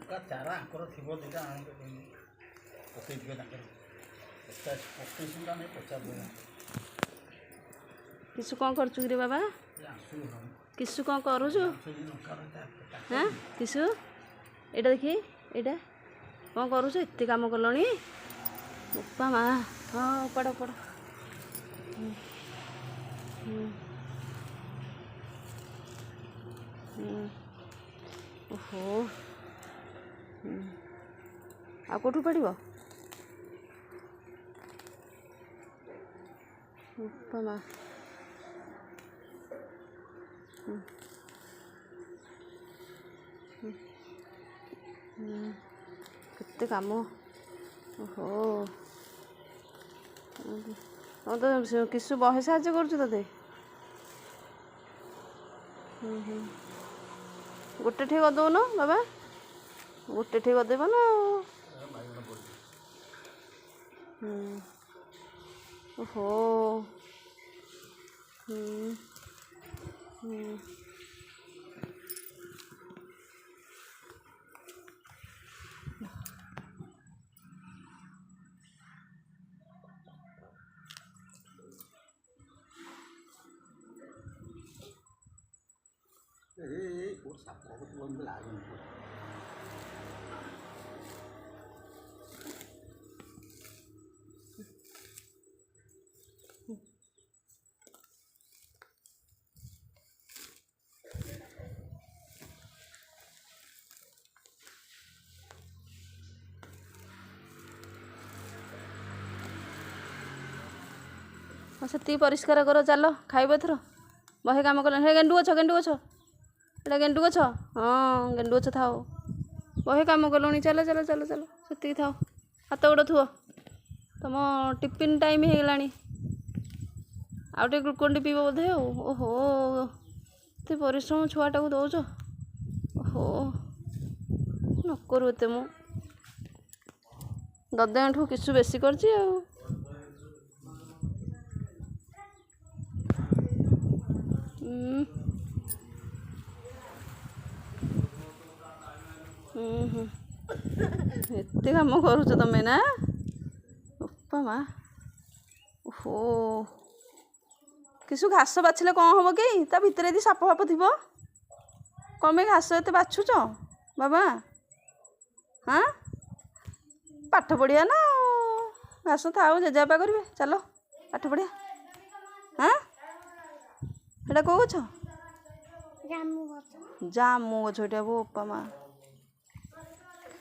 चारा आंकर थी दुटा पकईदे पकईसा नहीं पचार किसु कौन कर बाबा किसु कौन करूँ हाँ किसु एटा देखी एटा कौन करूँ एत कम कलनी उपा माँ हाँ पड़ पड़ ओहो आ कौटू पड़ उपा माँ केते काम ओहो तो किसु बहे साहाଯ୍य करुछु तते गोटे ठे कर दउन बाबा गोटे ठे कर देबो ना ओहो से परिष्कार कर चल खाइब एथर बहे कम कल हे गेंडु गछ एटा गेंडु गछ हाँ गेंडु गछ था बहे कम कलुनी चल चल चल चल से था हाथ गोड़ थुओ तुम टिफिन टाइम हो गला आउटे ग्लुकोन डी पीब बोधे ओहो एत परिश्रम छुआटा को दौच ओहो न करू एत मु ददेठू किसु बेसी करची एते काम करुच तमें ना उपा माँ ओहो किसु घास बाछिले कौन हम कि ता भितर यदि साप फाप थी कमे घास एत बाछुच बाबा हाँ पाठ पढ़िया ना घास था जेजेपा करेंगे चलो पाठ पढ़िया हाँ एटा कौ गछ जामु गछ एटा वो उपा माँ